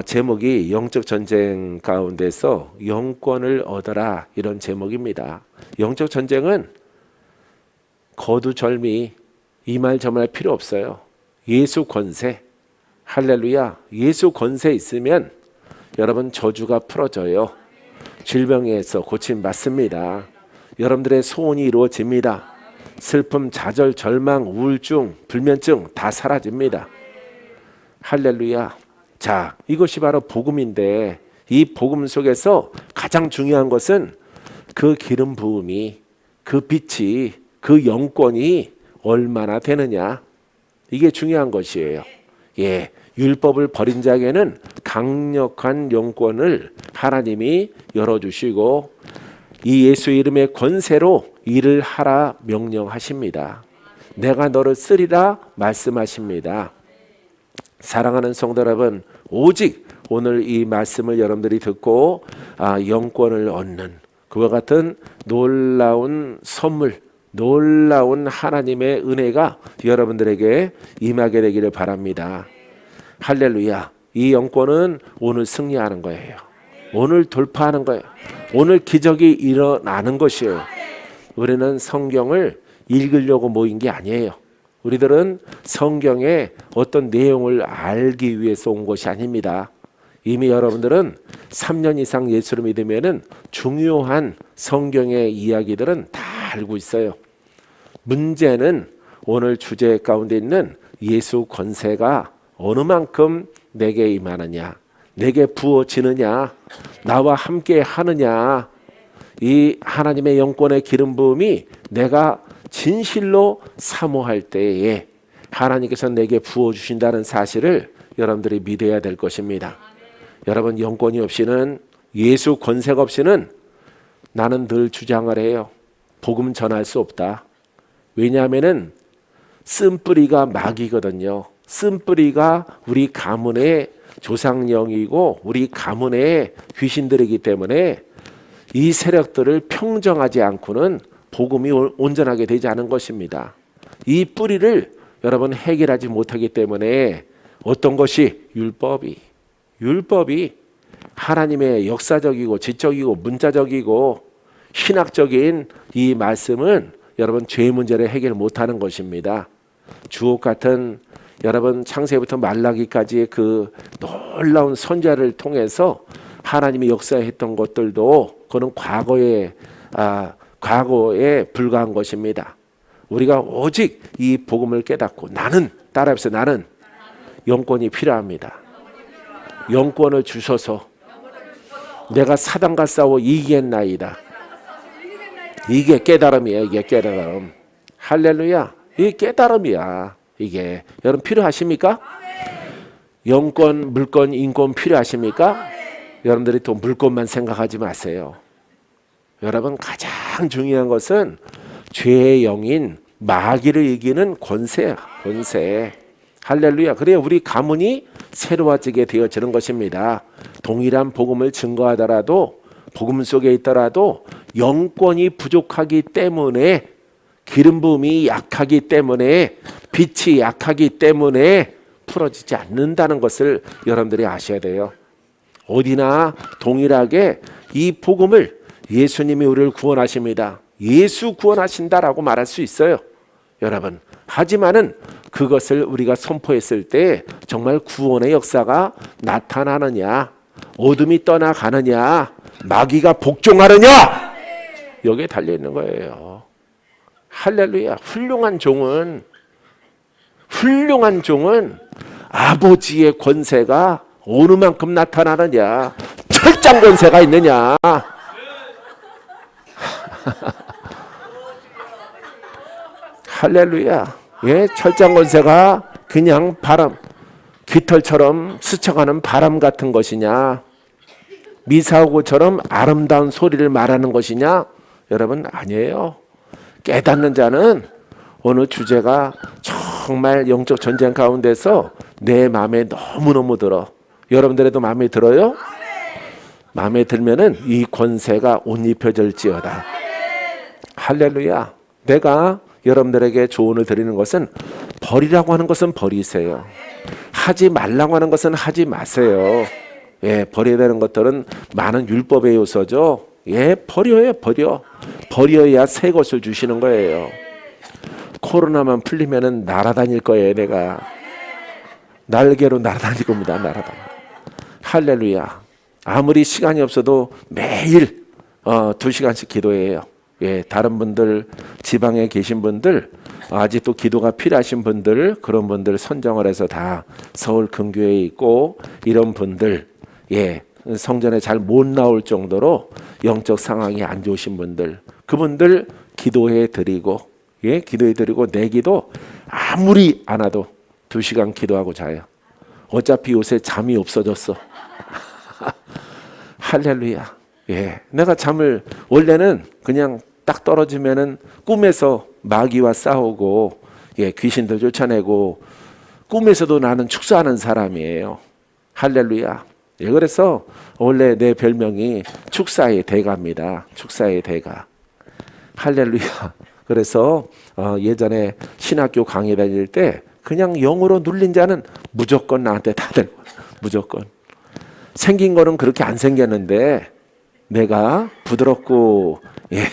제목이 영적 전쟁 가운데서 영권을 얻어라, 이런 제목입니다. 영적 전쟁은 거두절미, 이 말 저 말 필요 없어요. 예수 권세, 할렐루야. 예수 권세 있으면 여러분 저주가 풀어져요. 질병에서 고침받습니다. 여러분들의 소원이 이루어집니다. 슬픔, 좌절, 절망, 우울증, 불면증 다 사라집니다. 할렐루야. 자, 이것이 바로 복음인데, 이 복음 속에서 가장 중요한 것은 그 기름 부음이, 그 빛이, 그 영권이 얼마나 되느냐, 이게 중요한 것이에요. 율법을 버린 자에게는 강력한 영권을 하나님이 열어주시고 이 예수 이름의 권세로 일을 하라 명령하십니다. 내가 너를 쓰리라 말씀하십니다. 사랑하는 성도 여러분, 오직 오늘 이 말씀을 여러분들이 듣고 영권을 얻는 그와 같은 놀라운 선물, 놀라운 하나님의 은혜가 여러분들에게 임하게 되기를 바랍니다. 할렐루야. 이 영권은 오늘 승리하는 거예요. 오늘 돌파하는 거예요. 오늘 기적이 일어나는 것이에요. 우리는 성경을 읽으려고 모인 게 아니에요. 우리들은 성경의 어떤 내용을 알기 위해서 온 것이 아닙니다. 이미 여러분들은 3년 이상 예수를 믿으면은 중요한 성경의 이야기들은 다 알고 있어요. 문제는 오늘 주제 가운데 있는 예수 권세가 어느 만큼 내게 임하느냐, 내게 부어지느냐, 나와 함께 하느냐, 이 하나님의 영권의 기름 부음이 내가 진실로 사모할 때에 하나님께서 내게 부어주신다는 사실을 여러분들이 믿어야 될 것입니다. 여러분, 영권이 없이는, 예수 권세가 없이는 나는 늘 주장을 해요. 복음 전할 수 없다. 왜냐하면은 쓴뿌리가 마귀거든요. 쓴뿌리가 우리 가문의 조상령이고 우리 가문의 귀신들이기 때문에 이 세력들을 평정하지 않고는 복음이 온전하게 되지 않은 것입니다. 이 뿌리를 여러분 해결하지 못하기 때문에 어떤 것이 율법이 하나님의 역사적이고 지적이고 문자적이고 신학적인 이 말씀은 여러분 죄의 문제를 해결 못하는 것입니다. 주옥 같은 여러분 창세부터 말라기까지의 그 놀라운 선자를 통해서 하나님이 역사했던 것들도 그는 과거에 불과한 것입니다. 우리가 오직 이 복음을 깨닫고 나는, 따라해보세요. 나는 영권이 필요합니다. 영권을 주셔서 내가 사단과 싸워 이기겠나이다. 이게 깨달음이에요. 이게 깨달음. 할렐루야. 이게 깨달음이야. 이게 여러분 필요하십니까? 영권, 물권, 인권 필요하십니까? 여러분들이 또 물권만 생각하지 마세요. 여러분, 가장 중요한 것은 죄의 영인 마귀를 이기는 권세야. 권세. 할렐루야. 그래야 우리 가문이 새로워지게 되어지는 것입니다. 동일한 복음을 증거하더라도, 복음 속에 있더라도 영권이 부족하기 때문에, 기름 부음이 약하기 때문에, 빛이 약하기 때문에 풀어지지 않는다는 것을 여러분들이 아셔야 돼요. 어디나 동일하게 이 복음을, 예수님이 우리를 구원하십니다. 예수 구원하신다라고 말할 수 있어요. 여러분, 하지만은 그것을 우리가 선포했을 때 정말 구원의 역사가 나타나느냐, 어둠이 떠나가느냐, 마귀가 복종하느냐, 여기에 달려있는 거예요. 할렐루야. 훌륭한 종은 아버지의 권세가 어느 만큼 나타나느냐, 철장 권세가 있느냐. 할렐루야. 철장 권세가 그냥 바람, 깃털처럼 스쳐가는 바람 같은 것이냐, 미사오고처럼 아름다운 소리를 말하는 것이냐? 여러분, 아니에요. 깨닫는 자는 어느 주제가 정말 영적 전쟁 가운데서 내 마음에 너무너무 들어. 여러분들에도 마음에 들어요? 마음에 들면은 이 권세가 옷 입혀질지어다. 할렐루야. 내가 여러분들에게 조언을 드리는 것은, 버리라고 하는 것은 버리세요. 하지 말라고 하는 것은 하지 마세요. 예, 버려야 되는 것들은 많은 율법의 요소죠. 예, 버려야 새 것을 주시는 거예요. 코로나만 풀리면은 날아다닐 거예요. 내가 날개로 날아다닐 겁니다. 할렐루야. 아무리 시간이 없어도 매일 2시간씩 기도해요. 예, 다른 분들, 지방에 계신 분들, 아직도 기도가 필요하신 분들, 그런 분들 선정을 해서 다 서울 근교에 있고, 이런 분들, 예, 성전에 잘 못 나올 정도로 영적 상황이 안 좋으신 분들, 그분들 기도해 드리고, 예, 기도해 드리고, 내 기도 아무리 안 와도 2시간 기도하고 자요. 어차피 요새 잠이 없어졌어. 할렐루야. 예, 내가 잠을 원래는 그냥 딱 떨어지면은 꿈에서 마귀와 싸우고, 예, 귀신들 쫓아내고, 꿈에서도 나는 축사하는 사람이에요. 할렐루야. 예, 그래서 원래 내 별명이 축사의 대가입니다. 축사의 대가. 할렐루야. 그래서 예전에 신학교 강의 다닐 때 그냥 영으로 눌린 자는 무조건 나한테 다들 무조건. 생긴 거는 그렇게 안 생겼는데 내가 부드럽고, 예,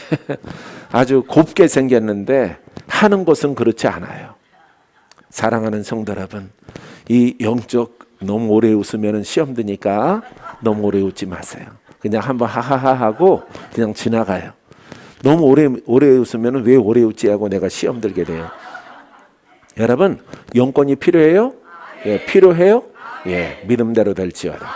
아주 곱게 생겼는데 하는 것은 그렇지 않아요. 사랑하는 성도 여러분, 이 영적 너무 오래 웃으면 시험 드니까 너무 오래 웃지 마세요. 그냥 한번 하하하 하고 그냥 지나가요. 너무 오래 웃으면 왜 오래 웃지 하고 내가 시험 들게 돼요. 여러분, 영권이 필요해요? 예, 필요해요? 예, 믿음대로 될지어다.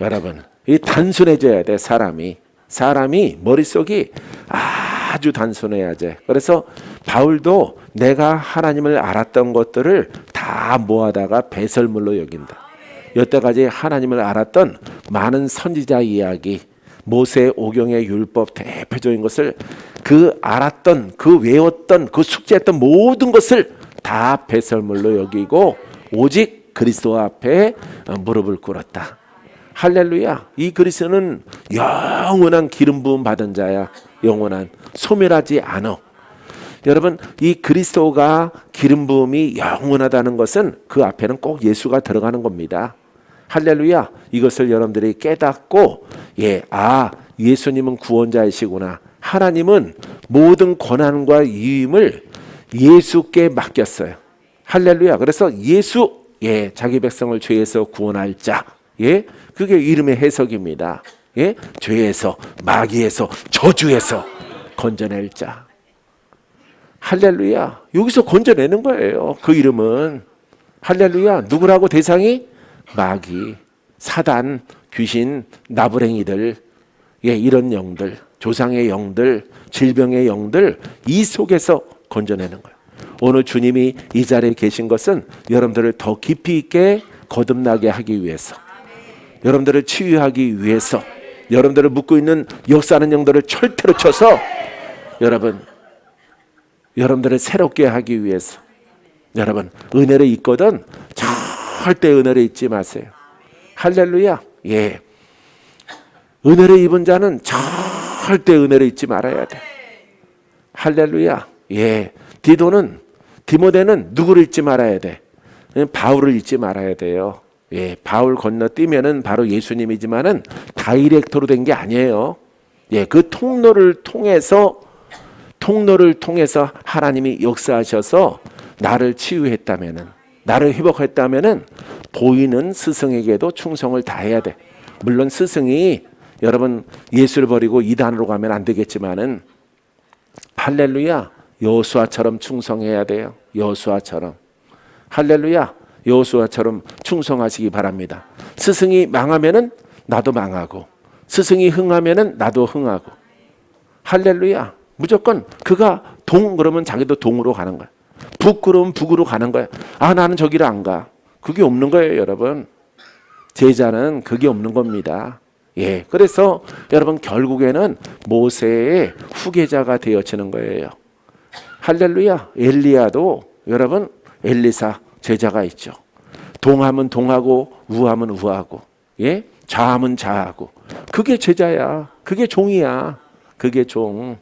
여러분, 이 단순해져야 돼. 사람이 머릿속이 아주 단순해야 돼. 그래서 바울도 내가 하나님을 알았던 것들을 다 모아다가 배설물로 여긴다. 여태까지 하나님을 알았던 많은 선지자 이야기, 모세 오경의 율법 대표적인 것을, 그 알았던, 그 외웠던, 그 숙지했던 모든 것을 다 배설물로 여기고 오직 그리스도 앞에 무릎을 꿇었다. 할렐루야. 이 그리스도는 영원한 기름 부음 받은 자야. 영원한, 소멸하지 않아. 여러분, 이 그리스도가 기름 부음이 영원하다는 것은 그 앞에는 꼭 예수가 들어가는 겁니다. 할렐루야. 이것을 여러분들이 깨닫고, 예, 예수님은 구원자이시구나. 하나님은 모든 권한과 유임을 예수께 맡겼어요. 할렐루야. 그래서 예수, 예, 자기 백성을 죄에서 구원할 자, 예, 그게 이름의 해석입니다. 예, 죄에서, 마귀에서, 저주에서 건져낼 자. 할렐루야. 여기서 건져내는 거예요. 그 이름은. 할렐루야. 누구라고 대상이? 마귀, 사단, 귀신, 나부랭이들, 예, 이런 영들, 조상의 영들, 질병의 영들, 이 속에서 건져내는 거예요. 오늘 주님이 이 자리에 계신 것은 여러분들을 더 깊이 있게 거듭나게 하기 위해서, 여러분들을 치유하기 위해서, 여러분들을 묶고 있는 역사하는 영들을 철퇴로 쳐서 여러분들을 새롭게 하기 위해서. 여러분, 은혜를 잊거든 절대 은혜를 잊지 마세요. 할렐루야. 예, 은혜를 입은 자는 절대 은혜를 잊지 말아야 돼. 할렐루야. 예, 디모데는 누구를 잊지 말아야 돼? 바울을 잊지 말아야 돼요. 예, 바울 건너뛰면은 바로 예수님이지만은 다이렉트로 된 게 아니에요. 예, 그 통로를 통해서 하나님이 역사하셔서 나를 치유했다면은, 나를 회복했다면은 보이는 스승에게도 충성을 다해야 돼. 물론 스승이 여러분 예수를 버리고 이단으로 가면 안 되겠지만은, 할렐루야, 여호수아처럼 충성해야 돼요. 여호수아처럼. 할렐루야. 여호수아처럼 충성하시기 바랍니다. 스승이 망하면은 나도 망하고, 스승이 흥하면은 나도 흥하고. 할렐루야. 무조건 그가 동 그러면 자기도 동으로 가는 거야. 북 그러면 북으로 가는 거야. 나는 저기를 안 가. 그게 없는 거예요, 여러분. 제자는 그게 없는 겁니다. 예, 그래서 여러분 결국에는 모세의 후계자가 되어지는 거예요. 할렐루야. 엘리야도 여러분 엘리사 제자가 있죠. 동하면 동하고 우하면 우하고, 예, 좌하면 좌하고. 그게 제자야. 그게 종이야. 그게 종.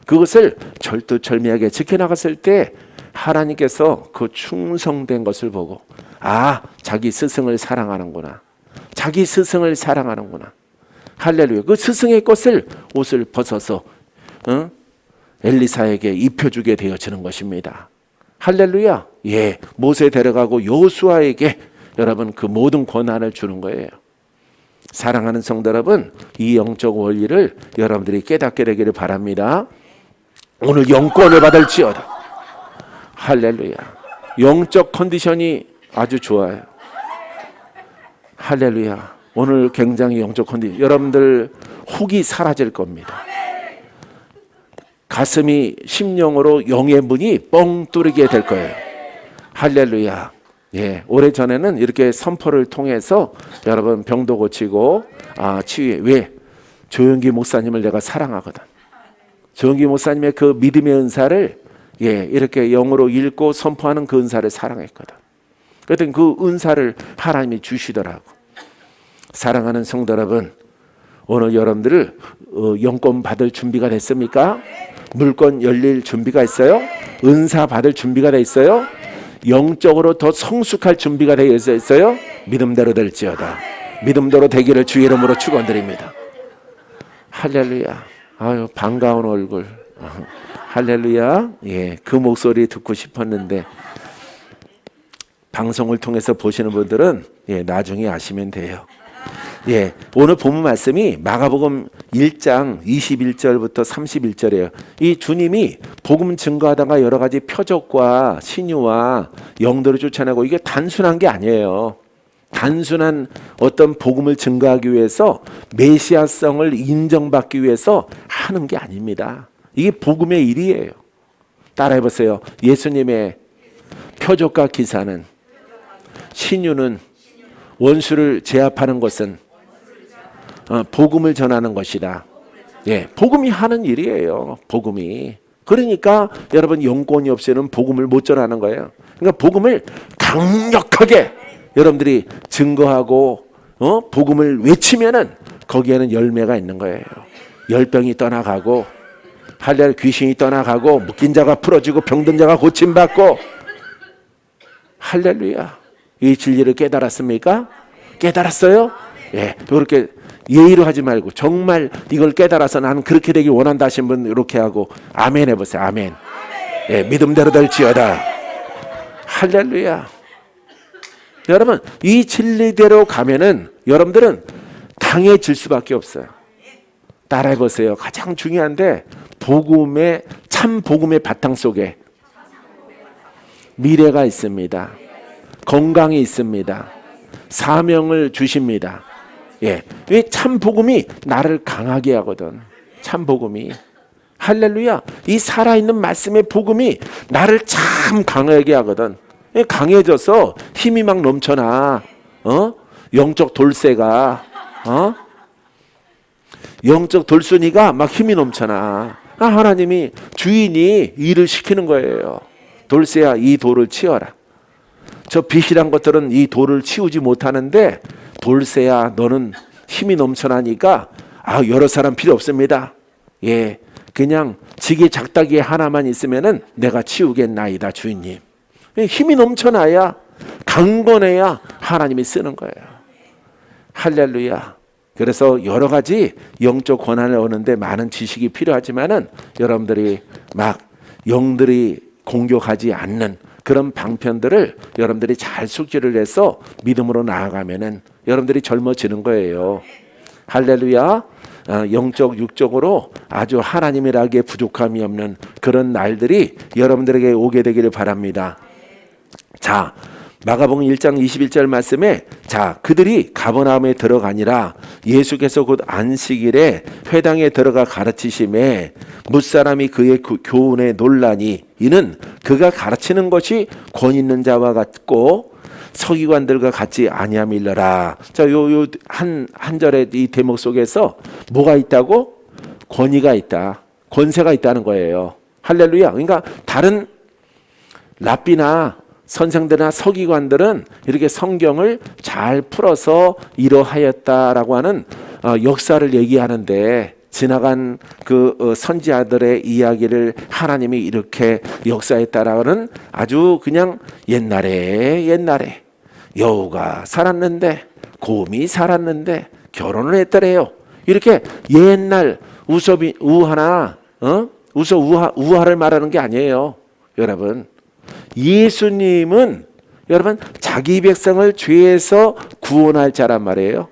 그것을 절두절미하게 지켜나갔을 때 하나님께서 그 충성된 것을 보고, 아, 자기 스승을 사랑하는구나. 자기 스승을 사랑하는구나. 할렐루야. 그 스승의 옷을 벗어서 엘리사에게 입혀주게 되어지는 것입니다. 할렐루야. 예, 모세 데려가고 여호수아에게 여러분 그 모든 권한을 주는 거예요. 사랑하는 성도 여러분, 이 영적 원리를 여러분들이 깨닫게 되기를 바랍니다. 오늘 영권을 받을지어다. 할렐루야. 영적 컨디션이 아주 좋아요. 할렐루야. 오늘 굉장히 영적 컨디션, 여러분들 혹이 사라질 겁니다. 가슴이 심령으로 영의 문이 뻥 뚫리게 될 거예요. 할렐루야. 예, 오래전에는 이렇게 선포를 통해서 여러분 병도 고치고 치유해. 왜? 조영기 목사님을 내가 사랑하거든. 조영기 목사님의 그 믿음의 은사를 이렇게 영으로 읽고 선포하는 그 은사를 사랑했거든. 그랬더니 그 은사를 하나님이 주시더라고. 사랑하는 성도 여러분, 오늘 여러분들을 영권 받을 준비가 됐습니까? 물권 열릴 준비가 있어요? 은사 받을 준비가 돼 있어요? 영적으로 더 성숙할 준비가 되어 있어요? 믿음대로 될지어다. 믿음대로 되기를 주의 이름으로 축원드립니다. 할렐루야. 아유, 반가운 얼굴. 할렐루야. 예, 그 목소리 듣고 싶었는데 방송을 통해서 보시는 분들은 나중에 아시면 돼요. 예, 오늘 본문 말씀이 마가복음 1장 21절부터 31절이에요. 이 주님이 복음 증거하다가 여러 가지 표적과 신유와 영들을 쫓아내고 이게 단순한 게 아니에요. 단순한 어떤 복음을 증거하기 위해서 메시아성을 인정받기 위해서 하는 게 아닙니다. 이게 복음의 일이에요. 따라해 보세요. 예수님의 표적과 기사는, 신유는, 원수를 제압하는 것은 복음을 전하는 것이다. 예, 복음이 하는 일이에요. 복음이. 그러니까 여러분 영권이 없이는 복음을 못 전하는 거예요. 그러니까 복음을 강력하게 여러분들이 증거하고 복음을 외치면은 거기에는 열매가 있는 거예요. 열병이 떠나가고, 할렐루야, 귀신이 떠나가고, 묶인 자가 풀어지고, 병든 자가 고침받고. 할렐루야. 이 진리를 깨달았습니까? 깨달았어요? 예, 이렇게 예의로 하지 말고 정말 이걸 깨달아서 나는 그렇게 되길 원한다 하신 분 이렇게 하고 아멘 해보세요. 아멘. 예, 믿음대로 될지어다. 할렐루야. 여러분, 이 진리대로 가면은 여러분들은 강해질 수밖에 없어요. 따라해보세요. 가장 중요한데, 참 복음의 바탕 속에 미래가 있습니다. 건강이 있습니다. 사명을 주십니다. 예, 왜 참 복음이 나를 강하게 하거든. 참 복음이. 할렐루야. 이 살아있는 말씀의 복음이 나를 참 강하게 하거든. 강해져서 힘이 막 넘쳐나. 영적 돌쇠가, 영적 돌순이가 막 힘이 넘쳐나. 하나님이 주인이 일을 시키는 거예요. 돌쇠야, 이 돌을 치워라. 저 빛이란 것들은 이 돌을 치우지 못하는데, 돌쇠야, 너는 힘이 넘쳐나니까 여러 사람 필요 없습니다. 예, 그냥 지게 작다기 하나만 있으면은 내가 치우겠나이다, 주인님. 힘이 넘쳐나야, 강건해야 하나님이 쓰는 거예요. 할렐루야. 그래서 여러 가지 영적 권한을 얻는데 많은 지식이 필요하지만은 여러분들이 막 영들이 공격하지 않는 그런 방편들을 여러분들이 잘 숙지를 해서 믿음으로 나아가면은 여러분들이 젊어지는 거예요. 할렐루야. 영적 육적으로 아주 하나님이라기에 부족함이 없는 그런 날들이 여러분들에게 오게 되기를 바랍니다. 자, 마가복음 1장 21절 말씀에, 자, 그들이 가버나움에 들어가니라. 예수께서 곧 안식일에 회당에 들어가 가르치심에 뭇사람이 그의 교훈에 놀라니, 이는 그가 가르치는 것이 권 있는 자와 같고 서기관들과 같지 아니함이러라. 자, 요 한 절의 이 대목 속에서 뭐가 있다고? 권위가 있다. 권세가 있다는 거예요. 할렐루야. 그러니까 다른 랍비나 선생들이나 서기관들은 이렇게 성경을 잘 풀어서 이러하였다라고 하는 역사를 얘기하는데, 지나간 그 선지자들의 이야기를 하나님이 이렇게 역사했다라는 아주 그냥 옛날에 여우가 살았는데 곰이 살았는데 결혼을 했더래요. 이렇게 옛날 우섭이 우화나 우서 우화를 말하는 게 아니에요. 여러분, 예수님은 여러분 자기 백성을 죄에서 구원할 자란 말이에요.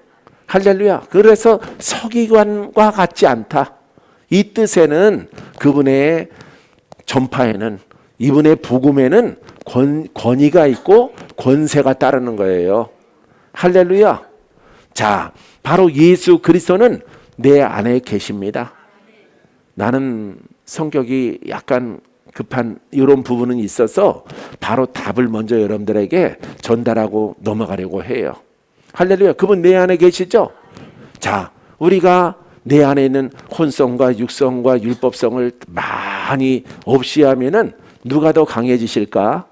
할렐루야. 그래서 서기관과 같지 않다. 이 뜻에는 그분의 전파에는, 이분의 복음에는 권위가 있고 권세가 따르는 거예요. 할렐루야. 자, 바로 예수 그리스도는 내 안에 계십니다. 나는 성격이 약간 급한 이런 부분은 있어서 바로 답을 먼저 여러분들에게 전달하고 넘어가려고 해요. 할렐루야. 그분 내 안에 계시죠? 자, 우리가 내 안에 있는 혼성과 육성과 율법성을 많이 없이 하면은 누가 더 강해지실까?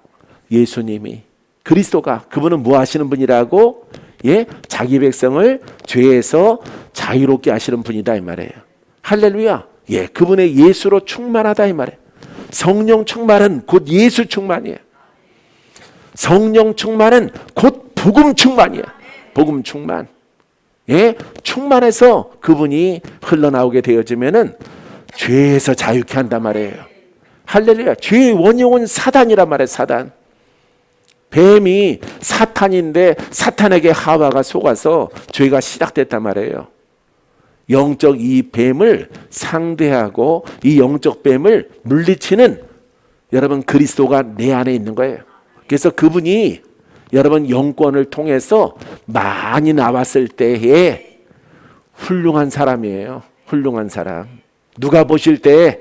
예수님이, 그리스도가. 그분은 뭐 하시는 분이라고? 예, 자기 백성을 죄에서 자유롭게 하시는 분이다 이 말이에요. 할렐루야. 예, 그분의 예수로 충만하다 이 말이에요. 성령 충만은 곧 예수 충만이에요. 성령 충만은 곧 복음 충만이에요. 복음 충만. 예, 충만해서 그분이 흘러나오게 되어지면은 죄에서 자유케 한단 말이에요. 할렐루야. 죄의 원흉은 사단이란 말이에요. 사단. 뱀이 사탄인데 사탄에게 하와가 속아서 죄가 시작됐단 말이에요. 영적 이 뱀을 상대하고 이 영적 뱀을 물리치는 여러분 그리스도가 내 안에 있는 거예요. 그래서 그분이 여러분 영권을 통해서 많이 나왔을 때에 훌륭한 사람이에요. 훌륭한 사람. 누가 보실 때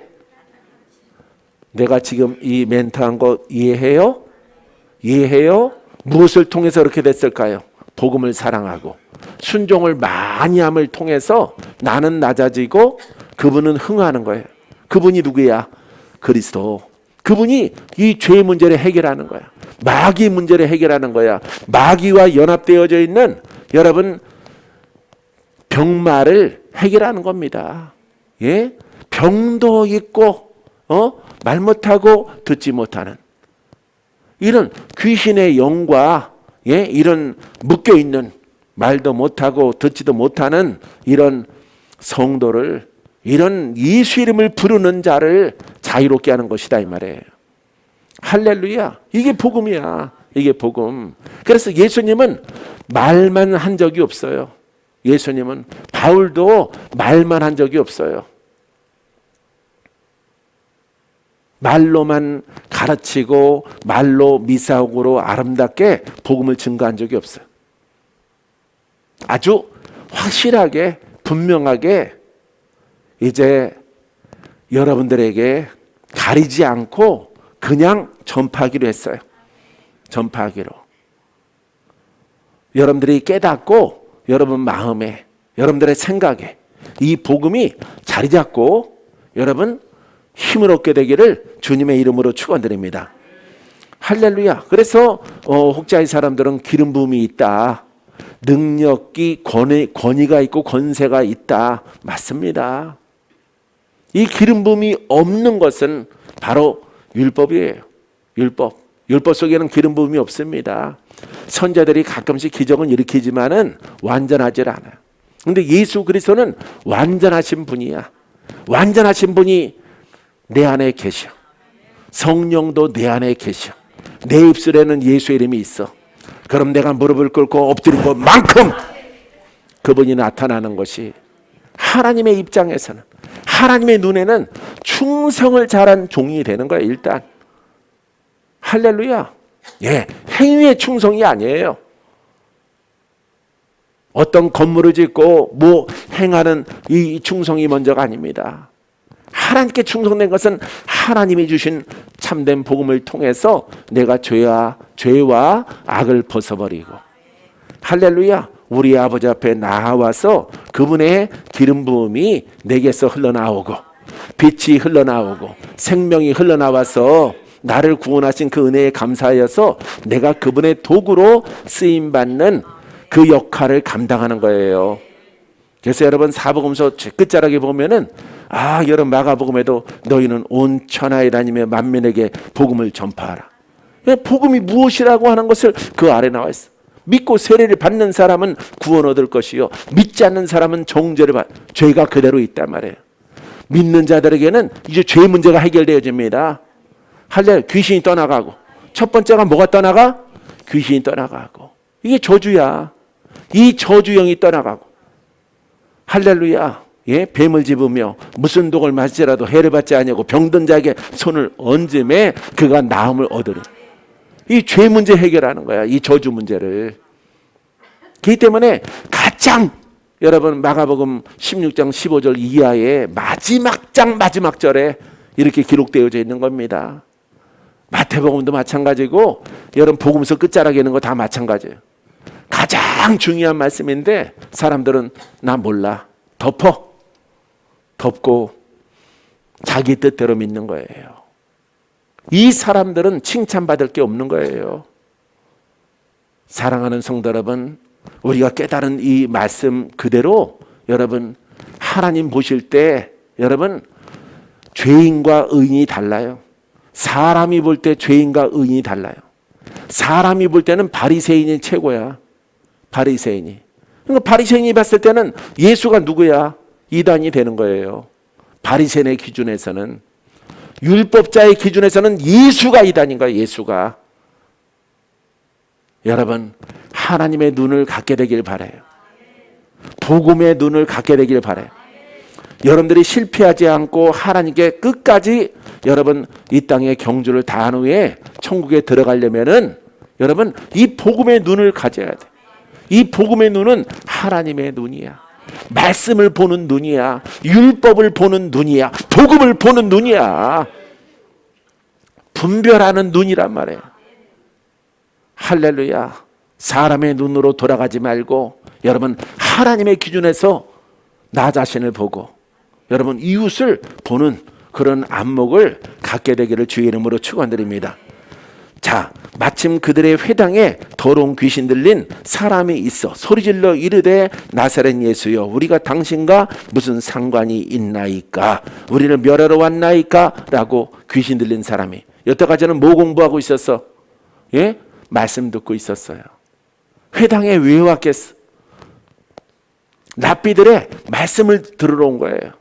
내가 지금 이 멘트한 거 이해해요? 이해해요? 무엇을 통해서 그렇게 됐을까요? 복음을 사랑하고 순종을 많이 함을 통해서 나는 낮아지고 그분은 흥하는 거예요. 그분이 누구야? 그리스도. 그분이 이 죄 문제를 해결하는 거야. 마귀 문제를 해결하는 거야. 마귀와 연합되어져 있는 여러분 병마를 해결하는 겁니다. 예? 병도 있고 말 못하고 듣지 못하는 이런 귀신의 영과 예? 이런 묶여 있는 말도 못하고 듣지도 못하는 이런 성도를, 이런 예수 이름을 부르는 자를 자유롭게 하는 것이다 이 말이에요. 할렐루야. 이게 복음이야. 이게 복음. 그래서 예수님은 말만 한 적이 없어요. 예수님은, 바울도 말만 한 적이 없어요. 말로만 가르치고 말로 미사옥으로 아름답게 복음을 증거한 적이 없어요. 아주 확실하게 분명하게 이제 여러분들에게 가리지 않고 그냥 전파하기로 했어요. 전파하기로. 여러분들이 깨닫고 여러분 마음에, 여러분들의 생각에 이 복음이 자리 잡고 여러분 힘을 얻게 되기를 주님의 이름으로 축원드립니다. 할렐루야. 그래서 혹자의 사람들은 기름 부음이 있다. 능력이 권위가 있고 권세가 있다. 맞습니다. 이 기름 부음이 없는 것은 바로 율법이에요. 율법 속에는 기름 부음이 없습니다. 선자들이 가끔씩 기적은 일으키지만은 완전하지 않아요. 그런데 예수 그리스도는 완전하신 분이야. 완전하신 분이 내 안에 계셔. 성령도 내 안에 계셔. 내 입술에는 예수의 이름이 있어. 그럼 내가 무릎을 꿇고 엎드릴 것만큼 그분이 나타나는 것이 하나님의 입장에서는, 하나님의 눈에는 충성을 잘한 종이 되는 거예요. 일단 할렐루야. 예, 행위의 충성이 아니에요. 어떤 건물을 짓고 뭐 행하는 이 충성이 먼저가 아닙니다. 하나님께 충성된 것은 하나님이 주신 참된 복음을 통해서 내가 죄와 악을 벗어버리고, 할렐루야, 우리 아버지 앞에 나와서 그분의 기름 부음이 내게서 흘러나오고 빛이 흘러나오고 생명이 흘러나와서 나를 구원하신 그 은혜에 감사하여서 내가 그분의 도구로 쓰임받는 그 역할을 감당하는 거예요. 그래서 여러분 사복음서 끝자락에 보면은 여러분 마가복음에도 너희는 온 천하에 다니며 만민에게 복음을 전파하라. 복음이 무엇이라고 하는 것을 그 아래 나와 있어. 믿고 세례를 받는 사람은 구원 얻을 것이요 믿지 않는 사람은 정죄를 받. 죄가 그대로 있단 말이에요. 믿는 자들에게는 이제 죄 문제가 해결되어집니다. 할렐루야. 귀신이 떠나가고, 첫 번째가 뭐가 떠나가? 귀신이 떠나가고, 이게 저주야. 이 저주영이 떠나가고, 할렐루야. 예, 뱀을 집으며 무슨 독을 맞지라도 해를 받지 아니하고 병든 자에게 손을 얹음에 그가 나음을 얻으리. 이 죄 문제 해결하는 거야. 이 저주 문제를. 그렇기 때문에 가장 여러분 마가복음 16장 15절 이하의 마지막 장 마지막 절에 이렇게 기록되어져 있는 겁니다. 마태복음도 마찬가지고 여러분 복음서 끝자락에 있는 거 다 마찬가지예요. 가장 중요한 말씀인데 사람들은 나 몰라. 덮고 자기 뜻대로 믿는 거예요. 이 사람들은 칭찬받을 게 없는 거예요. 사랑하는 성도 여러분, 우리가 깨달은 이 말씀 그대로 여러분 하나님 보실 때 여러분 죄인과 의인이 달라요. 사람이 볼 때 죄인과 의인이 달라요. 사람이 볼 때는 바리새인이 최고야. 바리새인이. 그러니까 바리새인이 봤을 때는 예수가 누구야? 이단이 되는 거예요. 바리새인의 기준에서는, 율법자의 기준에서는 예수가 이단인 거예요. 예수가. 여러분 하나님의 눈을 갖게 되길 바라요. 복음의 눈을 갖게 되길 바라요. 여러분들이 실패하지 않고 하나님께 끝까지 여러분 이 땅에 경주를 다한 후에 천국에 들어가려면은 여러분 이 복음의 눈을 가져야 돼. 이 복음의 눈은 하나님의 눈이야. 말씀을 보는 눈이야. 율법을 보는 눈이야. 복음을 보는 눈이야. 분별하는 눈이란 말이에요. 할렐루야. 사람의 눈으로 돌아가지 말고 여러분 하나님의 기준에서 나 자신을 보고 여러분 이웃을 보는 그런 안목을 갖게 되기를 주의 이름으로 축원드립니다. 자, 마침 그들의 회당에 더러운 귀신 들린 사람이 있어 소리질러 이르되 나사렛 예수여 우리가 당신과 무슨 상관이 있나이까? 우리를 멸하러 왔나이까? 라고 귀신 들린 사람이, 여태까지는 뭐 공부하고 있었어? 예? 말씀 듣고 있었어요. 회당에 왜 왔겠어? 랍비들의 말씀을 들으러 온 거예요.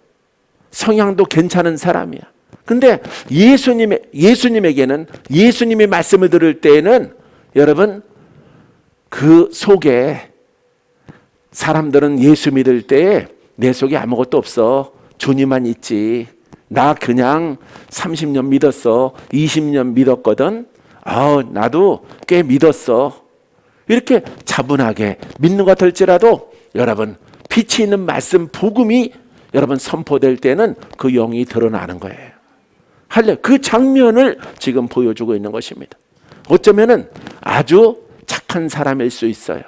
성향도 괜찮은 사람이야. 근데 예수님에게는 예수님의 말씀을 들을 때에는 여러분 그 속에 사람들은 예수 믿을 때에 내 속에 아무것도 없어. 주님만 있지. 나 그냥 30년 믿었어. 20년 믿었거든. 나도 꽤 믿었어. 이렇게 차분하게 믿는 것 같을지라도 여러분 빛이 있는 말씀 복음이 여러분 선포될 때는 그 영이 드러나는 거예요. 그 장면을 지금 보여주고 있는 것입니다. 어쩌면은 아주 착한 사람일 수 있어요.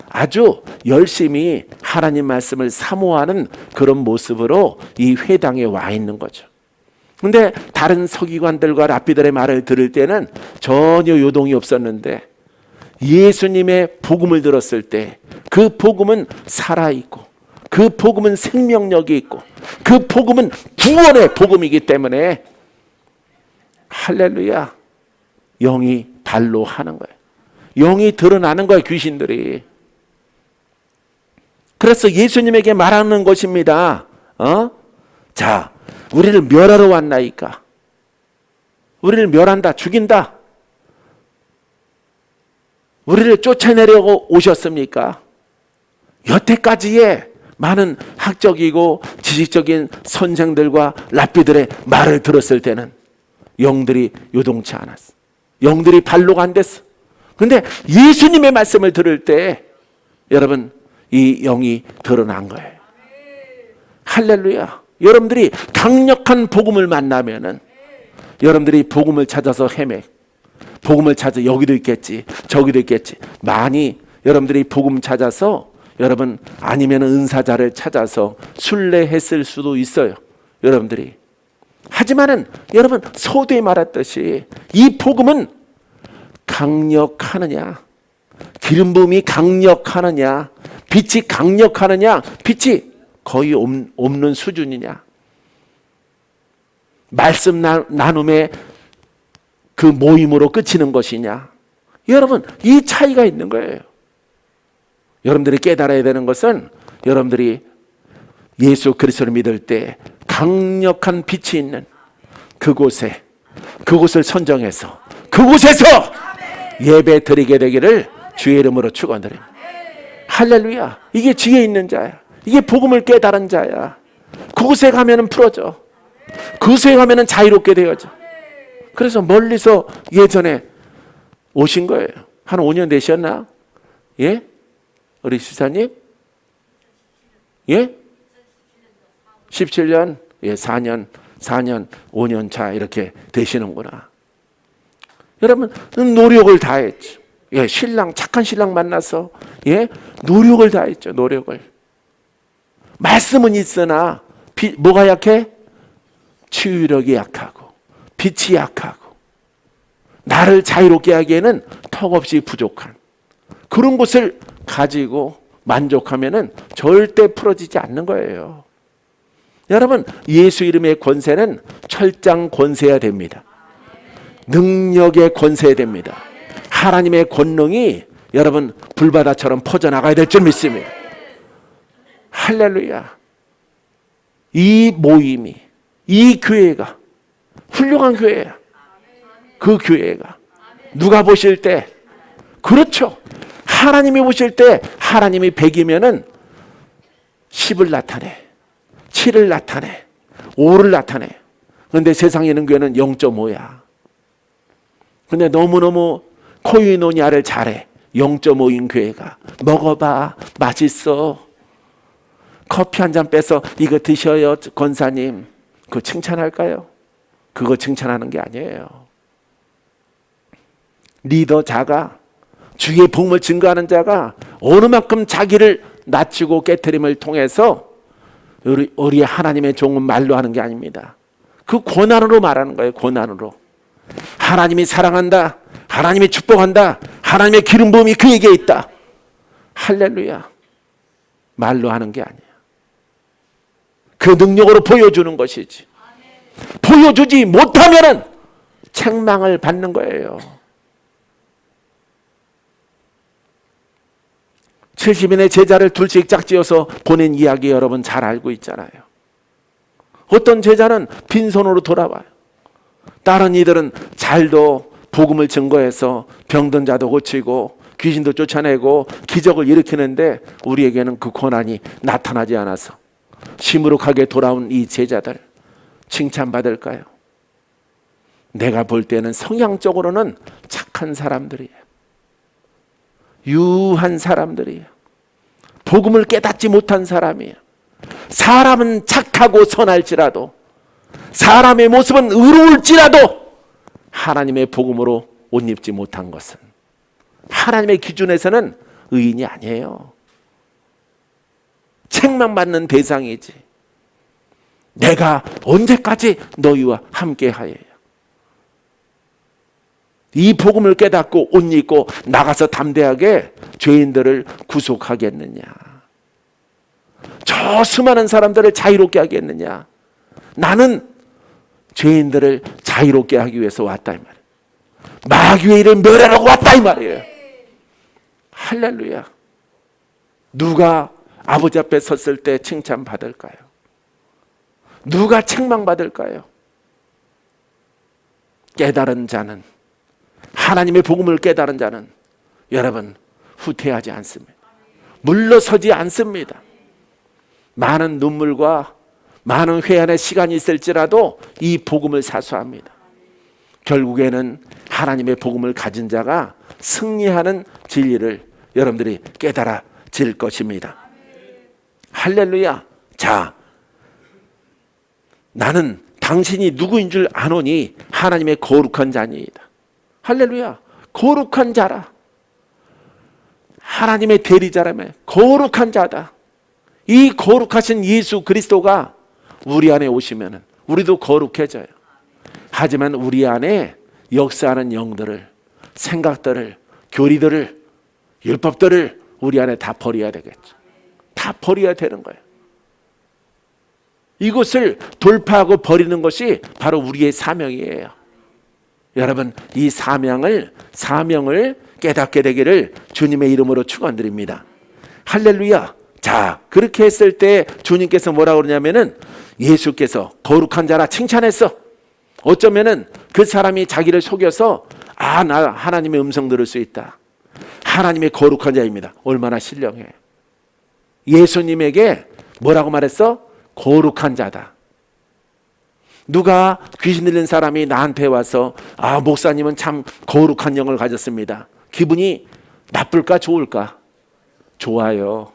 아주 열심히 하나님 말씀을 사모하는 그런 모습으로 이 회당에 와 있는 거죠. 근데 다른 서기관들과 랍비들의 말을 들을 때는 전혀 요동이 없었는데 예수님의 복음을 들었을 때 그 복음은 살아있고 그 복음은 생명력이 있고 그 복음은 구원의 복음이기 때문에 할렐루야, 영이 발로 하는 거예요. 영이 드러나는 거예요. 귀신들이. 그래서 예수님에게 말하는 것입니다. 자, 우리를 멸하러 왔나이까? 우리를 멸한다, 죽인다. 우리를 쫓아내려고 오셨습니까? 여태까지의 많은 학적이고 지식적인 선생들과 랍비들의 말을 들었을 때는 영들이 요동치 않았어. 영들이 발로가 안 됐어. 근데 예수님의 말씀을 들을 때 여러분 이 영이 드러난 거예요. 할렐루야. 여러분들이 강력한 복음을 만나면은 여러분들이 복음을 찾아서 헤매. 복음을 찾아 여기도 있겠지 저기도 있겠지. 많이 여러분들이 복음 찾아서 여러분 아니면 은사자를 찾아서 순례했을 수도 있어요. 여러분들이. 하지만은 여러분 서두에 말했듯이 이 복음은 강력하느냐, 기름 부음이 강력하느냐, 빛이 강력하느냐, 빛이 거의 없는 수준이냐, 말씀 나눔의 그 모임으로 그치는 것이냐. 여러분 이 차이가 있는 거예요. 여러분들이 깨달아야 되는 것은 여러분들이 예수 그리스도를 믿을 때 강력한 빛이 있는 그곳을 선정해서 그곳에서 예배 드리게 되기를 주의 이름으로 축원드립니다. 할렐루야. 이게 지혜 있는 자야. 이게 복음을 깨달은 자야. 그곳에 가면은 풀어져. 그곳에 가면은 자유롭게 되어져. 그래서 멀리서 예전에 오신 거예요. 한 5년 되셨나? 예? 우리 집사님? 예? 17년? 예, 4년, 5년 차 이렇게 되시는구나. 여러분, 노력을 다했죠. 예, 착한 신랑 만나서, 예, 노력을 다했죠, 노력을. 말씀은 있으나, 뭐가 약해? 치유력이 약하고, 빛이 약하고, 나를 자유롭게 하기에는 턱없이 부족한 그런 것을 가지고 만족하면은 절대 풀어지지 않는 거예요. 여러분, 예수 이름의 권세는 철장 권세해야 됩니다. 능력의 권세해야 됩니다. 하나님의 권능이 여러분 불바다처럼 퍼져나가야 될 줄 믿습니다. 할렐루야. 이 모임이, 이 교회가 훌륭한 교회야. 그 교회가 누가 보실 때, 그렇죠, 하나님이 보실 때 하나님이 100이면은 10을 나타내, 7을 나타내, 5를 나타내. 그런데 세상에 있는 교회는 0.5야. 근데 너무너무 코이노니아를 잘해. 0.5인 교회가. 먹어봐, 맛있어. 커피 한 잔 빼서 이거 드셔요 권사님. 그거 칭찬할까요? 그거 칭찬하는 게 아니에요. 리더 자가, 주의 복음을 증거하는 자가 어느 만큼 자기를 낮추고 깨트림을 통해서 우리 하나님의 종은 말로 하는 게 아닙니다. 그 고난으로 말하는 거예요. 고난으로. 하나님이 사랑한다, 하나님이 축복한다, 하나님의 기름 부음이 그에게 있다. 할렐루야. 말로 하는 게 아니야. 그 능력으로 보여주는 것이지. 보여주지 못하면은 책망을 받는 거예요. 70인의 제자를 둘씩 짝지어서 보낸 이야기 여러분 잘 알고 있잖아요. 어떤 제자는 빈손으로 돌아와요. 다른 이들은 잘도 복음을 증거해서 병든 자도 고치고 귀신도 쫓아내고 기적을 일으키는데 우리에게는 그 고난이 나타나지 않아서 시무룩하게 돌아온 이 제자들 칭찬받을까요? 내가 볼 때는 성향적으로는 착한 사람들이에요. 유한 사람들이에요. 복음을 깨닫지 못한 사람이에요. 사람은 착하고 선할지라도, 사람의 모습은 의로울지라도 하나님의 복음으로 옷 입지 못한 것은 하나님의 기준에서는 의인이 아니에요. 책망받는 대상이지. 내가 언제까지 너희와 함께 하여야 이 복음을 깨닫고 옷 입고 나가서 담대하게 죄인들을 구속하겠느냐? 저 수많은 사람들을 자유롭게 하겠느냐? 나는 죄인들을 자유롭게 하기 위해서 왔다 이 말이에요. 마귀의 일을 멸하라고 왔다 이 말이에요. 할렐루야. 누가 아버지 앞에 섰을 때 칭찬받을까요? 누가 책망받을까요? 깨달은 자는, 하나님의 복음을 깨달은 자는 여러분 후퇴하지 않습니다. 물러서지 않습니다. 많은 눈물과 많은 회한의 시간이 있을지라도 이 복음을 사수합니다. 결국에는 하나님의 복음을 가진 자가 승리하는 진리를 여러분들이 깨달아질 것입니다. 할렐루야. 자, 나는 당신이 누구인 줄 아노니 하나님의 거룩한 자니이다. 할렐루야. 거룩한 자라. 하나님의 대리자라며 거룩한 자다. 이 거룩하신 예수 그리스도가 우리 안에 오시면 우리도 거룩해져요. 하지만 우리 안에 역사하는 영들을, 생각들을, 교리들을, 율법들을 우리 안에 다 버려야 되겠죠. 다 버려야 되는 거예요. 이것을 돌파하고 버리는 것이 바로 우리의 사명이에요. 여러분, 이 사명을 깨닫게 되기를 주님의 이름으로 축원드립니다. 할렐루야. 자, 그렇게 했을 때 주님께서 뭐라고 그러냐면은 예수께서 거룩한 자라 칭찬했어. 어쩌면은 그 사람이 자기를 속여서 나 하나님의 음성 들을 수 있다. 하나님의 거룩한 자입니다. 얼마나 신령해. 예수님에게 뭐라고 말했어? 거룩한 자다. 누가 귀신 들린 사람이 나한테 와서 목사님은 참 거룩한 영을 가졌습니다. 기분이 나쁠까 좋을까? 좋아요.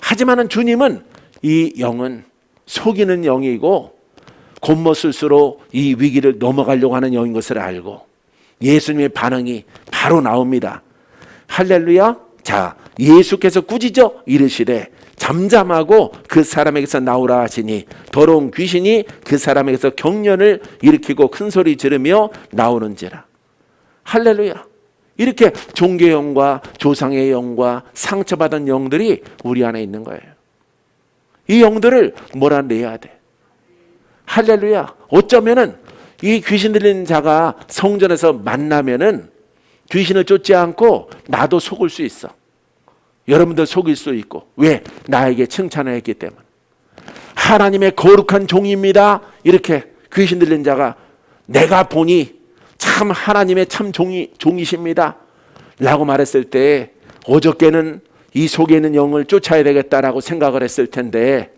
하지만은 주님은 이 영은 속이는 영이고 곤못술수로 이 위기를 넘어가려고 하는 영인 것을 알고 예수님의 반응이 바로 나옵니다. 할렐루야. 자, 예수께서 꾸짖어 이르시되 잠잠하고 그 사람에게서 나오라 하시니 더러운 귀신이 그 사람에게서 경련을 일으키고 큰 소리 지르며 나오는지라. 할렐루야. 이렇게 종교의 영과 조상의 영과 상처받은 영들이 우리 안에 있는 거예요. 이 영들을 몰아내야 돼. 할렐루야. 어쩌면은 이 귀신 들린 자가 성전에서 만나면은 귀신을 쫓지 않고 나도 속을 수 있어. 여러분들 속일 수 있고. 왜? 나에게 칭찬을 했기 때문에. 하나님의 거룩한 종입니다. 이렇게 귀신 들린 자가 내가 보니 참 하나님의 참 종이십니다. 라고 말했을 때 어저께는 이 속에 있는 영을 쫓아야 되겠다라고 생각을 했을 텐데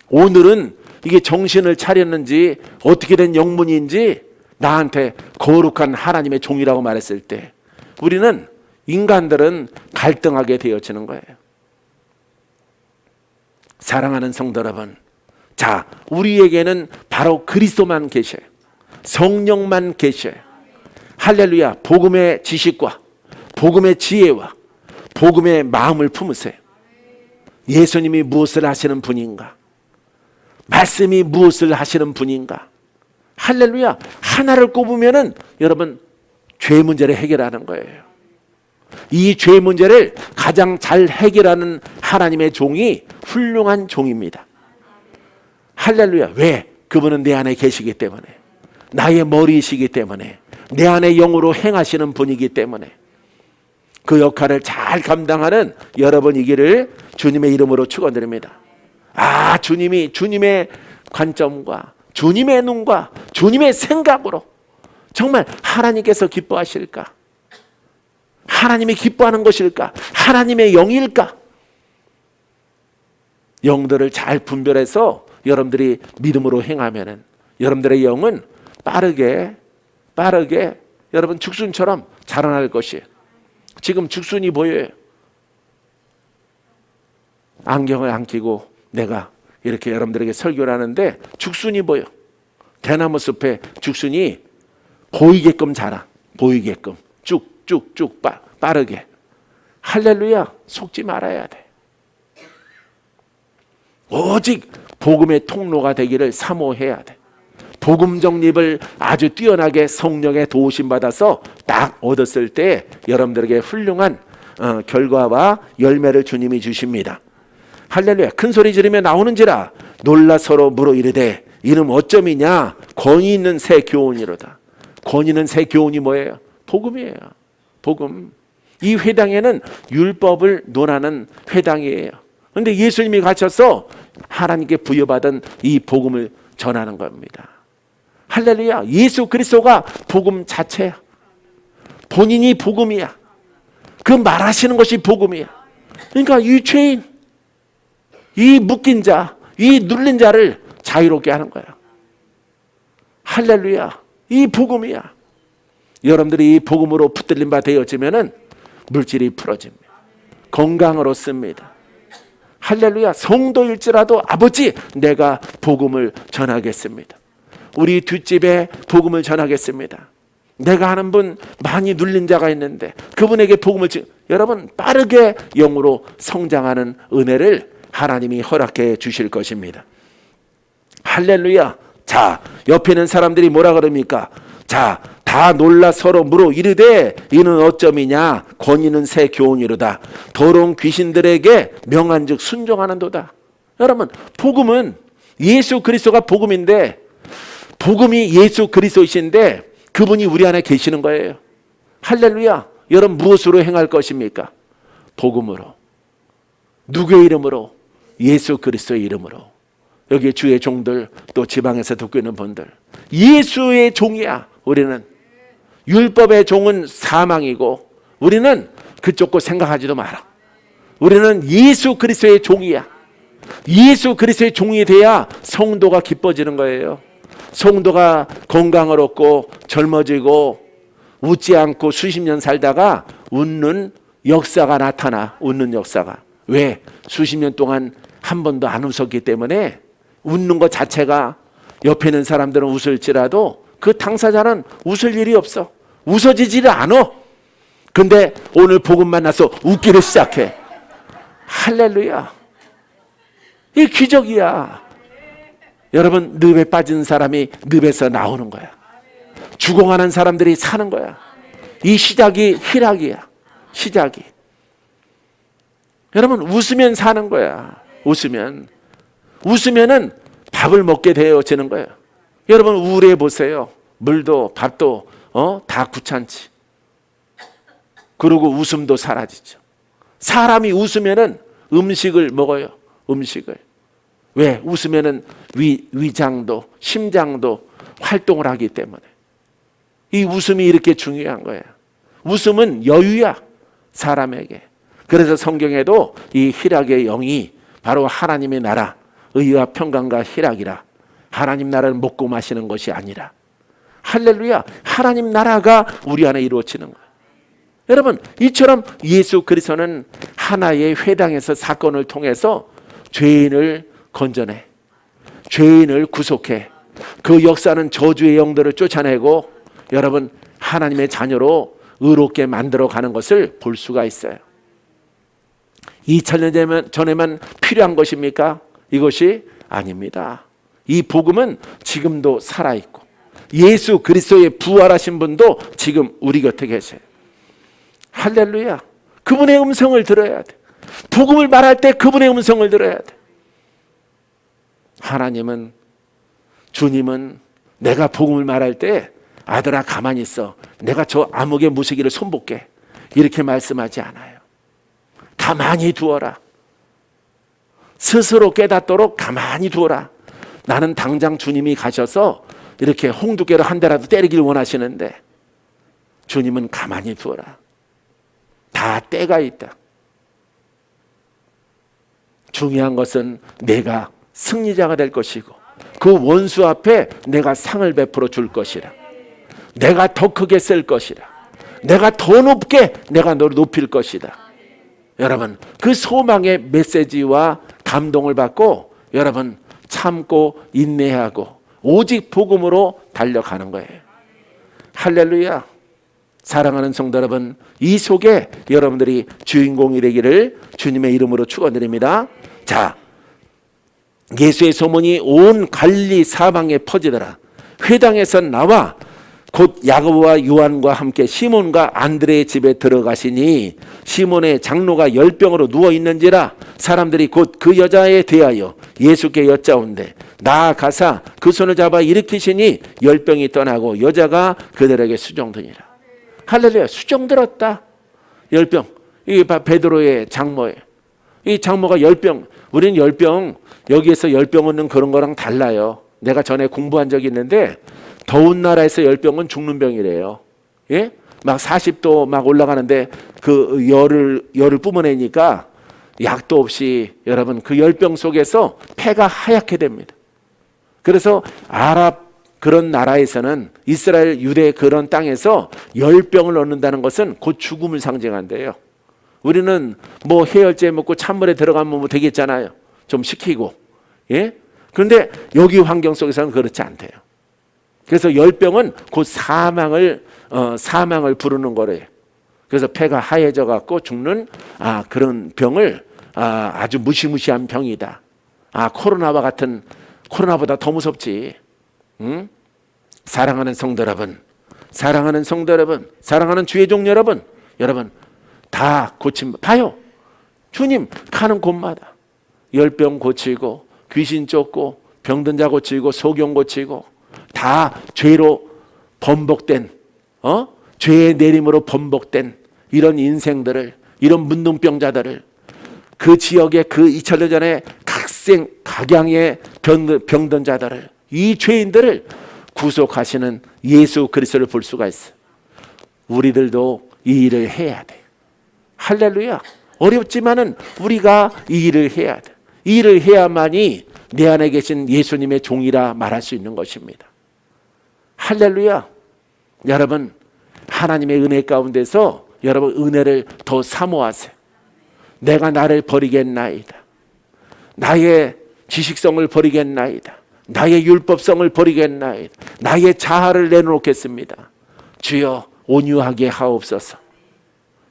오늘은 이게 정신을 차렸는지 어떻게 된 영문인지 나한테 거룩한 하나님의 종이라고 말했을 때 우리는 인간들은 갈등하게 되어지는 거예요. 사랑하는 성도 여러분, 자, 우리에게는 바로 그리스도만 계셔요. 성령만 계셔요. 할렐루야. 복음의 지식과 복음의 지혜와 복음의 마음을 품으세요. 예수님이 무엇을 하시는 분인가? 말씀이 무엇을 하시는 분인가? 할렐루야. 하나를 꼽으면은 여러분 죄 문제를 해결하는 거예요. 이 죄 문제를 가장 잘 해결하는 하나님의 종이 훌륭한 종입니다. 할렐루야. 왜? 그분은 내 안에 계시기 때문에, 나의 머리이시기 때문에, 내 안에 영으로 행하시는 분이기 때문에 그 역할을 잘 감당하는 여러분이기를 주님의 이름으로 축원드립니다. 주님이 주님의 관점과 주님의 눈과 주님의 생각으로 정말 하나님께서 기뻐하실까? 하나님이 기뻐하는 것일까? 하나님의 영일까? 영들을 잘 분별해서 여러분들이 믿음으로 행하면은 여러분들의 영은 빠르게 여러분 죽순처럼 자라날 것이에요. 지금 죽순이 보여요. 안경을 안 끼고 내가 이렇게 여러분들에게 설교를 하는데 죽순이 보여. 대나무 숲에 죽순이 보이게끔 자라. 보이게끔 쭉쭉쭉 빠르게. 할렐루야. 속지 말아야 돼. 오직 복음의 통로가 되기를 사모해야 돼. 복음 정립을 아주 뛰어나게 성령의 도우심 받아서 딱 얻었을 때 여러분들에게 훌륭한 결과와 열매를 주님이 주십니다. 할렐루야. 큰 소리 지르며 나오는지라 놀라 서로 물어 이르되 이는 어쩌미냐? 권위 있는 새 교훈이로다. 권위 있는 새 교훈이 뭐예요? 복음이에요. 복음. 이 회당에는 율법을 논하는 회당이에요. 그런데 예수님이 가셔서 하나님께 부여받은 이 복음을 전하는 겁니다. 할렐루야. 예수 그리스도가 복음 자체야. 본인이 복음이야. 그 말하시는 것이 복음이야. 그러니까 이 죄인, 이 묶인 자, 이 눌린 자를 자유롭게 하는 거야. 할렐루야. 이 복음이야. 여러분들이 이 복음으로 붙들린 바 되어지면은 물질이 풀어집니다. 건강을 얻습니다. 할렐루야. 성도일지라도 아버지 내가 복음을 전하겠습니다. 우리 뒷집에 복음을 전하겠습니다. 내가 아는 분 많이 눌린 자가 있는데 그분에게 복음을 여러분 빠르게 영으로 성장하는 은혜를 하나님이 허락해 주실 것입니다. 할렐루야. 자, 옆에 있는 사람들이 뭐라 그럽니까? 자, 다 놀라 서로 물어 이르되 이는 어쩌미냐? 권위는 새 교훈이로다. 더러운 귀신들에게 명한즉 순종하는도다. 여러분, 복음은 예수 그리스도가 복음인데 복음이 예수 그리스도이신데 그분이 우리 안에 계시는 거예요. 할렐루야. 여러분 무엇으로 행할 것입니까? 복음으로. 누구의 이름으로? 예수 그리스도의 이름으로. 여기 주의 종들, 또 지방에서 듣고 있는 분들, 예수의 종이야. 우리는 율법의 종은 사망이고 우리는 그쪽 거 생각하지도 마라. 우리는 예수 그리스도의 종이야. 예수 그리스도의 종이 돼야 성도가 기뻐지는 거예요. 성도가 건강을 얻고 젊어지고 웃지 않고 수십 년 살다가 웃는 역사가 나타나. 웃는 역사가. 왜? 수십 년 동안 한 번도 안 웃었기 때문에 웃는 것 자체가, 옆에 있는 사람들은 웃을지라도 그 당사자는 웃을 일이 없어. 웃어지지를 않아. 근데 오늘 복음 만나서 웃기를 시작해. 할렐루야. 이 기적이야. 여러분, 늪에 빠진 사람이 늪에서 나오는 거야. 죽어가는 사람들이 사는 거야. 이 시작이 희락이야. 시작이. 여러분, 웃으면 사는 거야. 웃으면은 밥을 먹게 되어지는 거예요. 여러분, 우울해 보세요. 물도 밥도 다 귀찮지. 그리고 웃음도 사라지죠. 사람이 웃으면은 음식을 먹어요. 음식을. 왜? 웃으면은 위장도 심장도 활동을 하기 때문에. 이 웃음이 이렇게 중요한 거예요. 웃음은 여유야, 사람에게. 그래서 성경에도 이 희락의 영이 바로 하나님의 나라, 의와 평강과 희락이라. 하나님 나라를 먹고 마시는 것이 아니라. 할렐루야. 하나님 나라가 우리 안에 이루어지는 거예요. 여러분, 이처럼 예수 그리스도는 하나의 회당에서 사건을 통해서 죄인을 건져내, 죄인을 구속해. 그 역사는 저주의 영들을 쫓아내고 여러분, 하나님의 자녀로 의롭게 만들어가는 것을 볼 수가 있어요. 2000년 전에만 필요한 것입니까? 이것이 아닙니다. 이 복음은 지금도 살아있고 예수 그리스도의 부활하신 분도 지금 우리 곁에 계세요. 할렐루야. 그분의 음성을 들어야 돼. 복음을 말할 때 그분의 음성을 들어야 돼. 하나님은, 주님은 내가 복음을 말할 때 아들아 가만히 있어. 내가 저 암흑의 무시기를 손볼게. 이렇게 말씀하지 않아요. 가만히 두어라. 스스로 깨닫도록 가만히 두어라. 나는 당장 주님이 가셔서 이렇게 홍두깨로 한 대라도 때리길 원하시는데 주님은 가만히 두어라. 다 때가 있다. 중요한 것은 내가 승리자가 될 것이고 그 원수 앞에 내가 상을 베풀어 줄 것이라. 내가 더 크게 쓸 것이라. 내가 더 높게 내가 너를 높일 것이다. 여러분, 그 소망의 메시지와 감동을 받고 여러분 참고 인내하고 오직 복음으로 달려가는 거예요. 할렐루야. 사랑하는 성도 여러분, 이 속에 여러분들이 주인공이 되기를 주님의 이름으로 축원드립니다. 자, 예수의 소문이 온 갈릴리 사방에 퍼지더라. 회당에서 나와 곧 야고보와 요한과 함께 시몬과 안드레의 집에 들어가시니 시몬의 장로가 열병으로 누워있는지라. 사람들이 곧 그 여자에 대하여 예수께 여짜온대 나아가사 그 손을 잡아 일으키시니 열병이 떠나고 여자가 그들에게 수종드니라. 할렐루야. 수종들었다. 열병. 이게 베드로의 장모예요. 이 장모가 열병. 우리는 열병, 여기에서 열병 얻는 그런 거랑 달라요. 내가 전에 공부한 적이 있는데 더운 나라에서 열병은 죽는 병이래요. 예? 막 40도 막 올라가는데 그 열을 뿜어내니까 약도 없이 여러분 그 열병 속에서 폐가 하얗게 됩니다. 그래서 아랍 그런 나라에서는 이스라엘 유대 그런 땅에서 열병을 얻는다는 것은 곧 죽음을 상징한대요. 우리는 뭐 해열제 먹고 찬물에 들어가면 뭐 되겠잖아요. 좀 식히고. 예? 그런데 여기 환경 속에서는 그렇지 않대요. 그래서 열병은 곧 사망을 부르는 거래요. 그래서 폐가 하얘져 갖고 죽는 그런 병을 아주 무시무시한 병이다. 코로나와 같은, 코로나보다 더 무섭지. 응? 사랑하는 성도 여러분, 사랑하는 성도 여러분, 사랑하는 주의 종 여러분, 여러분 다 고침 봐요. 주님 가는 곳마다 열병 고치고 귀신 쫓고 병든 자 고치고 소경 고치고 다 죄로 번복된 죄의 내림으로 번복된 이런 인생들을, 이런 문둥병자들을 그 지역의 그 2000년 전에 각양의 병든 자들을, 이 죄인들을 구속하시는 예수 그리스도를 볼 수가 있어요. 우리들도 이 일을 해야 돼. 할렐루야. 어렵지만은 우리가 이 일을 해야 돼. 이 일을 해야만이 내 안에 계신 예수님의 종이라 말할 수 있는 것입니다. 할렐루야. 여러분, 하나님의 은혜 가운데서 여러분 은혜를 더 사모하세요. 내가 나를 버리겠나이다. 나의 지식성을 버리겠나이다. 나의 율법성을 버리겠나이다. 나의 자아를 내놓겠습니다. 주여 온유하게 하옵소서.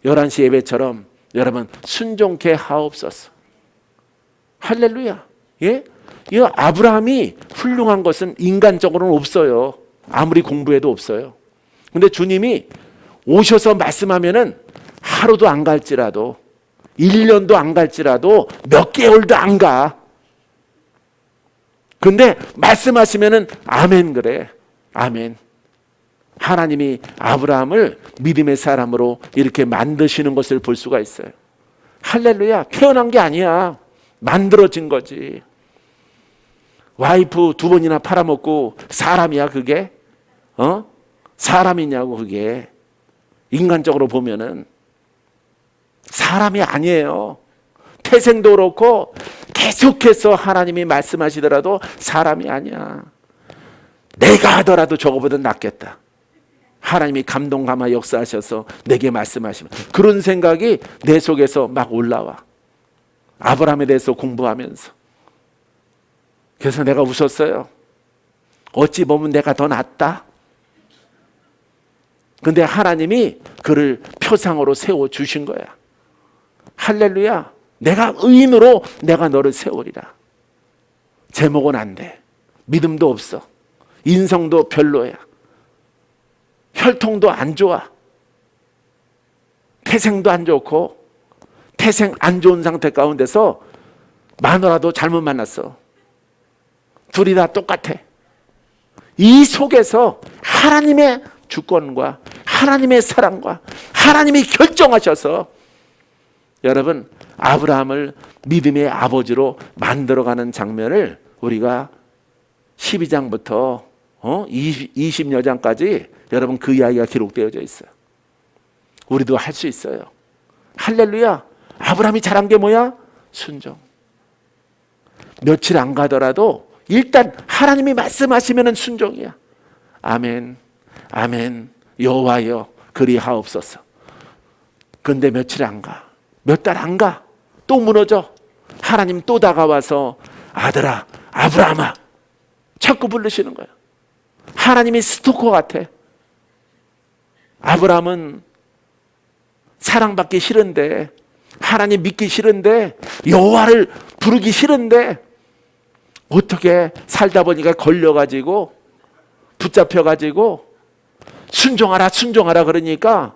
11시 예배처럼 여러분 순종케 하옵소서. 할렐루야. 예? 이 아브라함이 훌륭한 것은 인간적으로는 없어요. 아무리 공부해도 없어요. 근데 주님이 오셔서 말씀하면은 하루도 안 갈지라도 1년도 안 갈지라도 몇 개월도 안 가. 근데 말씀하시면은 아멘 그래. 아멘. 하나님이 아브라함을 믿음의 사람으로 이렇게 만드시는 것을 볼 수가 있어요. 할렐루야. 태어난 게 아니야. 만들어진 거지. 와이프 2번이나 팔아먹고 사람이야 그게? 사람이냐고 그게. 인간적으로 보면은 사람이 아니에요. 태생도 그렇고 계속해서 하나님이 말씀하시더라도 사람이 아니야. 내가 하더라도 저거보다 낫겠다. 하나님이 감동 감화 역사하셔서 내게 말씀하시면 그런 생각이 내 속에서 막 올라와. 아브라함에 대해서 공부하면서. 그래서 내가 웃었어요. 어찌 보면 내가 더 낫다. 근데 하나님이 그를 표상으로 세워주신 거야. 할렐루야. 내가 의인으로 내가 너를 세우리라. 제목은 안 돼. 믿음도 없어. 인성도 별로야. 혈통도 안 좋아. 태생도 안 좋고 태생 안 좋은 상태 가운데서 마누라도 잘못 만났어. 둘이 다 똑같아. 이 속에서 하나님의 주권과 하나님의 사랑과 하나님이 결정하셔서 여러분 아브라함을 믿음의 아버지로 만들어가는 장면을 우리가 12장부터 20여 장까지 여러분 그 이야기가 기록되어져 있어요. 우리도 할 수 있어요. 할렐루야. 아브라함이 잘한 게 뭐야? 순종. 며칠 안 가더라도 일단 하나님이 말씀하시면 순종이야. 아멘. 아멘. 여호와여 그리하옵소서. 근데 며칠 안 가. 몇 달 안 가. 또 무너져. 하나님 또 다가와서 아들아 아브라함아 자꾸 부르시는 거야. 하나님이 스토커 같아. 아브라함은 사랑받기 싫은데 하나님 믿기 싫은데 여호와를 부르기 싫은데 어떻게 살다 보니까 걸려가지고 붙잡혀가지고 순종하라 순종하라 그러니까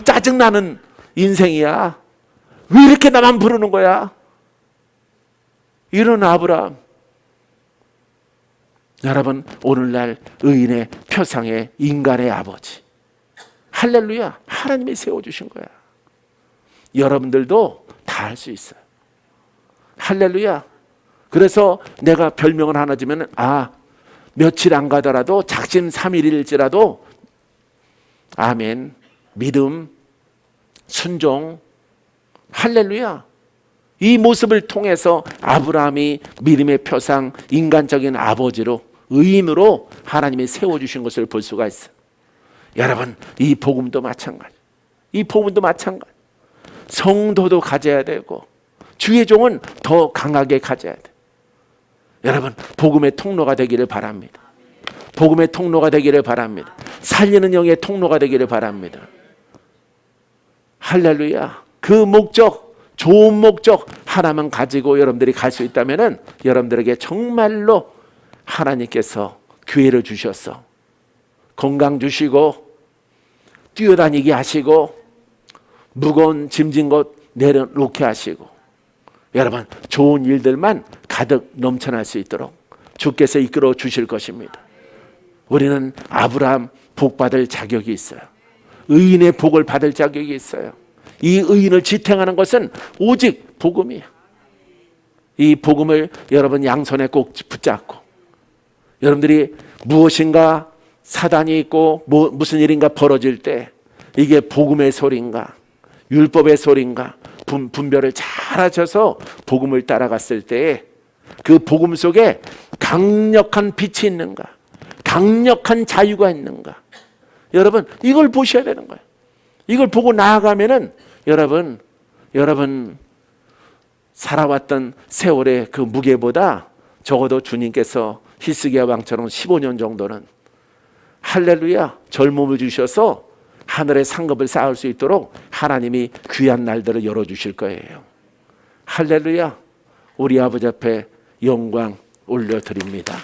짜증나는 인생이야. 왜 이렇게 나만 부르는 거야? 이런 아브라함. 여러분 오늘날 의인의 표상의 인간의 아버지. 할렐루야. 하나님이 세워주신 거야. 여러분들도 다 할 수 있어요. 할렐루야. 그래서 내가 별명을 하나 주면 며칠 안 가더라도 작심 3일일지라도 아멘. 믿음, 순종. 할렐루야. 이 모습을 통해서 아브라함이 믿음의 표상 인간적인 아버지로 의인으로 하나님이 세워주신 것을 볼 수가 있어요. 여러분 이 복음도 마찬가지. 이 복음도 마찬가지. 성도도 가져야 되고 주의 종은 더 강하게 가져야 돼. 여러분 복음의 통로가 되기를 바랍니다. 복음의 통로가 되기를 바랍니다. 살리는 영의 통로가 되기를 바랍니다. 할렐루야. 그 목적, 좋은 목적 하나만 가지고 여러분들이 갈 수 있다면 여러분들에게 정말로 하나님께서 기회를 주셔서 건강 주시고 뛰어다니게 하시고 무거운 짐진 것 내려놓게 하시고 여러분 좋은 일들만 가득 넘쳐날 수 있도록 주께서 이끌어 주실 것입니다. 우리는 아브라함 복 받을 자격이 있어요. 의인의 복을 받을 자격이 있어요. 이 의인을 지탱하는 것은 오직 복음이야. 이 복음을 여러분 양손에 꼭 붙잡고, 여러분들이 무엇인가 사단이 있고 무슨 일인가 벌어질 때 이게 복음의 소리인가 율법의 소리인가 분별을 잘 하셔서 복음을 따라갔을 때 그 복음 속에 강력한 빛이 있는가, 강력한 자유가 있는가, 여러분 이걸 보셔야 되는 거예요. 이걸 보고 나아가면은 여러분 살아왔던 세월의 그 무게보다 적어도 주님께서 히스기야 왕처럼 15년 정도는 할렐루야 젊음을 주셔서 하늘의 상급을 쌓을 수 있도록 하나님이 귀한 날들을 열어주실 거예요. 할렐루야. 우리 아버지 앞에 영광 올려드립니다.